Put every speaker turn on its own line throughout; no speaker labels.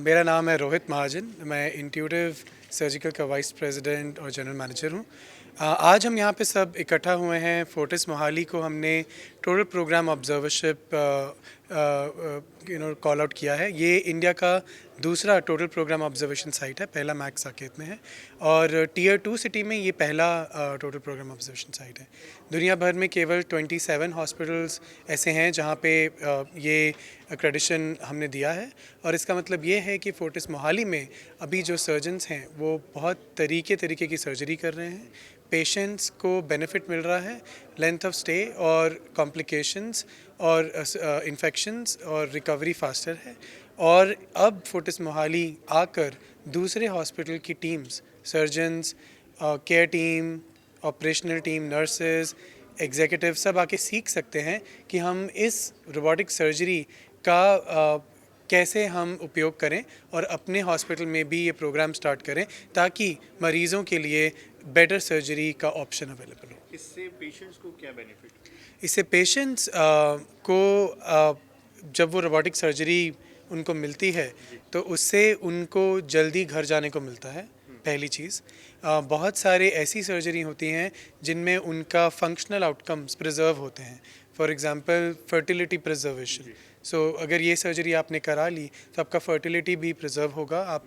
मेरा नाम है रोहित महाजन। मैं इंट्यूटिव सर्जिकल का वाइस प्रेसिडेंट और जनरल मैनेजर हूँ। आज हम यहाँ पे सब इकट्ठा हुए हैं। फोर्टिस मोहाली को हमने total programme observership call out किया है। ये इंडिया का दूसरा टोटल प्रोग्राम ऑब्जर्वेशन साइट है। पहला मैक्स साकेत में है और टीयर 2 सिटी में ये पहला टोटल प्रोग्राम ऑब्जर्वेशन साइट है। दुनिया भर में केवल 27 हॉस्पिटल्स ऐसे हैं जहाँ पे ये एक्रेडिशन हमने दिया है और इसका मतलब ये है कि फोर्टिस मोहाली में अभी जो सर्जन्स हैं वो बहुत तरीके की सर्जरी कर रहे हैं। पेशेंट्स को बेनिफिट मिल रहा है, लेंथ ऑफ स्टे और कॉम्प्लिकेशंस और इन्फेक्शंस और रिकवरी फास्टर है। और अब फोर्टिस मोहाली आकर दूसरे हॉस्पिटल की teams, surgeons, care team, operational team, nurses, executive सब आके सीख सकते हैं कि हम इस रोबोटिक सर्जरी का कैसे हम उपयोग करें और अपने हॉस्पिटल में भी ये प्रोग्राम स्टार्ट करें ताकि मरीज़ों के लिए बेटर सर्जरी का ऑप्शन अवेलेबल हो।
इससे पेशेंट्स को क्या बेनिफिट?
इससे पेशेंट्स को जब वो रोबोटिक सर्जरी उनको मिलती है तो उससे उनको जल्दी घर जाने को मिलता है। पहली चीज़, बहुत सारे ऐसी सर्जरी होती हैं जिनमें उनका फंक्शनल आउटकम्स प्रिजर्व होते हैं। For example fertility preservation. So अगर ये सर्जरी आपने करा ली तो आपका फर्टिलिटी भी प्रिजर्व होगा, आप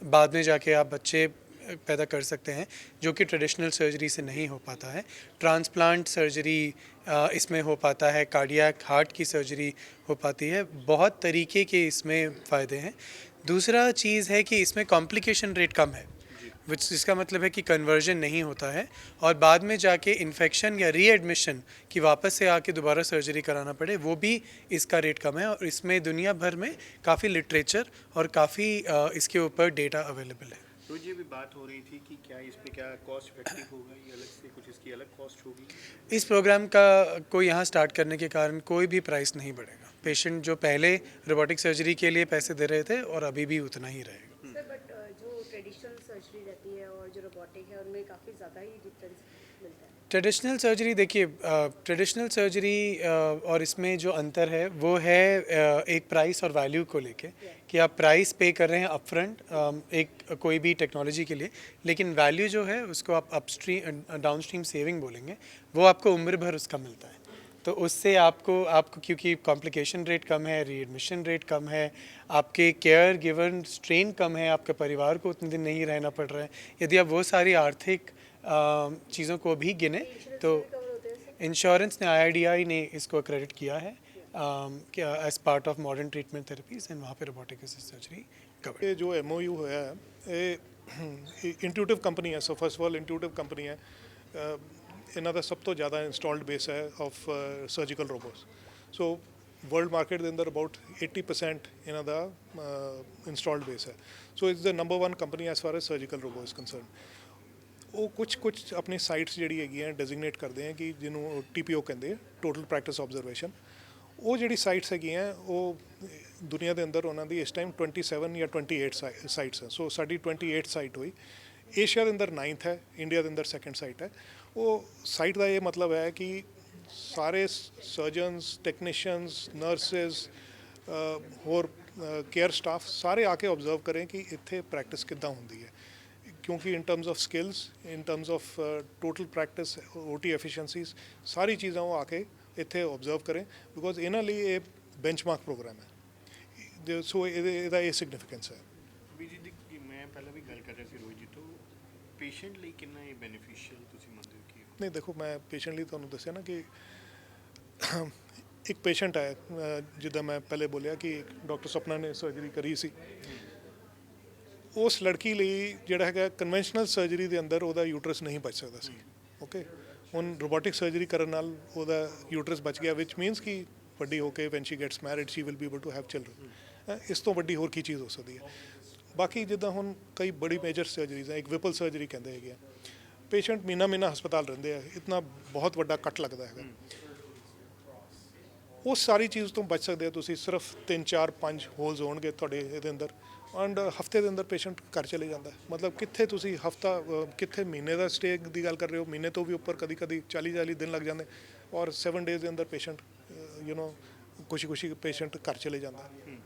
बाद में जाके आप बच्चे पैदा कर सकते हैं जो कि ट्रेडिशनल सर्जरी से नहीं हो पाता है। ट्रांसप्लांट सर्जरी इसमें हो पाता है, कार्डियक हार्ट की सर्जरी हो पाती है। बहुत तरीके के इसमें फ़ायदे हैं। दूसरा चीज़ है कि इसमें कॉम्प्लिकेशन रेट कम है, जिसका मतलब है कि कन्वर्जन नहीं होता है और बाद में जाके इन्फेक्शन या रीएडमिशन कि वापस से आके दोबारा सर्जरी कराना पड़े, वो भी इसका रेट कम है। और इसमें दुनिया भर में काफ़ी लिटरेचर और काफ़ी इसके ऊपर डेटा अवेलेबल है।
तो ये भी बात हो रही थी कि क्या इस पे क्या कॉस्ट इफेक्टिव होगा, ये अलग से कुछ इसकी अलग कॉस्ट होगी?
इस प्रोग्राम का को यहाँ स्टार्ट करने के कारण कोई भी प्राइस नहीं बढ़ेगा। पेशेंट जो पहले रोबोटिक सर्जरी के लिए पैसे दे रहे थे और अभी भी उतना ही रहेगा।
सर बट जो ट्रेडिशनल सर्जरी रहती है और जो रोबोटिक है उनमें काफ़ी ज़्यादा ही डिफरेंस मिलता है।
ट्रेडिशनल सर्जरी देखिए, ट्रेडिशनल सर्जरी और इसमें जो अंतर है वो है एक प्राइस और वैल्यू को लेके कि आप प्राइस पे कर रहे हैं अपफ्रंट एक कोई भी टेक्नोलॉजी के लिए, लेकिन वैल्यू जो है उसको आप अपस्ट्रीम डाउनस्ट्रीम सेविंग बोलेंगे, वो आपको उम्र भर उसका मिलता है। तो उससे आपको क्योंकि कॉम्प्लिकेशन रेट कम है, रीएडमिशन रेट कम है, आपके केयर गिवन स्ट्रेन कम है, आपके परिवार को उतने दिन नहीं रहना पड़ रहा है। यदि आप वो सारी आर्थिक चीज़ों को भी गिने तो इंश्योरेंस ने, IRDAI ने इसको क्रेडिट किया है as part of modern treatment therapies and वहाँ पे रोबोटिक असिस्टेड सर्जरी कवर।
ये जो MOU होया है ये इंट्यूटिव ਕੰਪਨੀ ਹੈ। So first of all intuitive company ਹੈ। ਇਹਨਾਂ ਦਾ ਸਭ ਤੋਂ ਜ਼ਿਆਦਾ ਇੰਸਟਾਲਡ ਬੇਸ ਹੈ of surgical robots. So world market ਦੇ ਅੰਦਰ ਅਬਾਊਟ 80% ਇਹਨਾਂ ਦਾ ਇੰਸਟਾਲਡ ਬੇਸ ਹੈ। So it's the number 1 company as far as surgical robo is concerned. ਉਹ ਕੁਝ ਆਪਣੀ ਸਾਈਟਸ ਜਿਹੜੀ ਹੈਗੀਆਂ ਡੈਜ਼ਿਗਨੇਟ ਕਰਦੇ ਆ ਕਿ ਜਿਹਨੂੰ TPO ਕਹਿੰਦੇ ਆ, ਟੋਟਲ ਪ੍ਰੈਕਟਿਸ ਆਬਜ਼ਰਵੇਸ਼ਨ। ਉਹ ਜਿਹੜੀ ਸਾਈਟਸ ਹੈਗੀਆਂ ਉਹ ਦੁਨੀਆ ਦੇ ਅੰਦਰ ਉਹਨਾਂ ਦੀ ਇਸ ਟਾਈਮ 27 ਜਾਂ 28 ਸਾਈਟਸ ਹੈ। ਸੋ ਸਾਡੀ 28 ਸਾਈਟ ਹੋਈ। ਏਸ਼ੀਆ ਦੇ ਅੰਦਰ 9th ਹੈ, ਇੰਡੀਆ ਦੇ ਅੰਦਰ 2nd ਸਾਈਟ ਹੈ। ਉਹ ਸਾਈਟ ਦਾ ਇਹ ਮਤਲਬ ਹੈ ਕਿ ਸਾਰੇ ਸਰਜਨਸ, ਟੈਕਨੀਸ਼ੀਅਨਸ, ਨਰਸਿਸ, ਹੋਰ ਕੇਅਰ ਸਟਾਫ ਸਾਰੇ ਆ ਕੇ ਆਬਜ਼ਰਵ ਕरें ਕਿ ਇੱਥੇ ਪ੍ਰੈਕਟਿਸ ਕਿੱਦਾਂ ਹੁੰਦੀ ਹੈ। क्योंकि in terms of skills, in terms of total practice, OT efficiencies, सारी चीज़ों को आके इत्थे ऑब्जर्व करें बिकॉज इन्होंने लिए ये बेंचमार्क प्रोग्राम है। सो ਇਹਦਾ ਇਹ ਸਿਗਨੀਫੀਕੈਂਸ ਹੈ।
ਜੀ ਮੈਂ ਪਹਿਲਾਂ ਵੀ ਗੱਲ ਕਰ ਰਿਹਾ ਸੀ ਰੋਹਿਤ ਜੀ ਤੋਂ, ਪੇਸ਼ੈਂਟ ਲਈ ਕਿੰਨਾ ਇਹ ਬੈਨੀਫੀਸ਼ੀਅਲ ਤੁਸੀਂ ਮੰਨਦੇ ਹੋ ਕਿ?
ਨਹੀਂ ਦੇਖੋ, ਮੈਂ ਪੇਸ਼ੈਂਟ ਲਈ ਤੁਹਾਨੂੰ ਦੱਸਿਆ ਨਾ ਕਿ ਇੱਕ ਪੇਸ਼ੈਂਟ ਹੈ, ਜਿੱਦਾਂ ਮੈਂ ਪਹਿਲੇ ਬੋਲਿਆ ਕਿ ਡਾਕਟਰ ਸਪਨਾ ਨੇ ਸਰਜਰੀ ਕਰੀ ਸੀ। ਉਸ ਲੜਕੀ ਲਈ ਜਿਹੜਾ ਹੈਗਾ ਕਨਵੈਨਸ਼ਨਲ ਸਰਜਰੀ ਦੇ ਅੰਦਰ ਉਹਦਾ ਯੂਟਰਸ ਨਹੀਂ ਬਚ ਸਕਦਾ ਸੀ। ਓਕੇ, ਹੁਣ ਰੋਬੋਟਿਕ ਸਰਜਰੀ ਕਰਨ ਨਾਲ ਉਹਦਾ ਯੂਟਰਸ ਬਚ ਗਿਆ, ਵਿਚ ਮੀਨਸ ਕਿ ਵੱਡੀ ਹੋ ਕੇ when she gets married she will be able to have children. ਇਸ ਤੋਂ ਵੱਡੀ ਹੋਰ ਕੀ ਚੀਜ਼ ਹੋ ਸਕਦੀ ਹੈ? ਬਾਕੀ ਜਿੱਦਾਂ ਹੁਣ ਕਈ ਬੜੀ ਮੇਜਰ ਸਰਜਰੀਜ਼ ਹੈ, ਇੱਕ ਵਿਪਲ ਸਰਜਰੀ ਕਹਿੰਦੇ ਹੈਗੇ ਆ, ਪੇਸ਼ੈਂਟ ਮਹੀਨਾ ਹਸਪਤਾਲ ਰਹਿੰਦੇ ਆ, ਇਤਨਾ ਬਹੁਤ ਵੱਡਾ ਕੱਟ ਲੱਗਦਾ ਹੈਗਾ। ਉਹ ਸਾਰੀ ਚੀਜ਼ ਤੋਂ ਬਚ ਸਕਦੇ ਹੋ ਤੁਸੀਂ, ਸਿਰਫ 3 4 5 ਹੋਲਸ ਹੋਣਗੇ ਤੁਹਾਡੇ ਇਹਦੇ ਅੰਦਰ, ਐਂਡ ਹਫਤੇ ਦੇ ਅੰਦਰ ਪੇਸ਼ੈਂਟ ਘਰ ਚਲੇ ਜਾਂਦਾ ਹੈ। ਮਤਲਬ ਕਿੱਥੇ ਤੁਸੀਂ ਹਫਤਾ, ਕਿੱਥੇ ਮਹੀਨੇ ਦਾ ਸਟੇ ਦੀ ਗੱਲ ਕਰ ਰਹੇ ਹੋ, ਮਹੀਨੇ ਤੋਂ ਵੀ ਉੱਪਰ ਕਦੀ 40 ਦਿਨ ਲੱਗ ਜਾਂਦੇ, ਔਰ 7 ਡੇਜ਼ ਦੇ ਅੰਦਰ ਪੇਸ਼ੈਂਟ ਖੁਸ਼ੀ ਪੇਸ਼ੈਂਟ ਘਰ ਚਲੇ ਜਾਂਦਾ ਹੈ।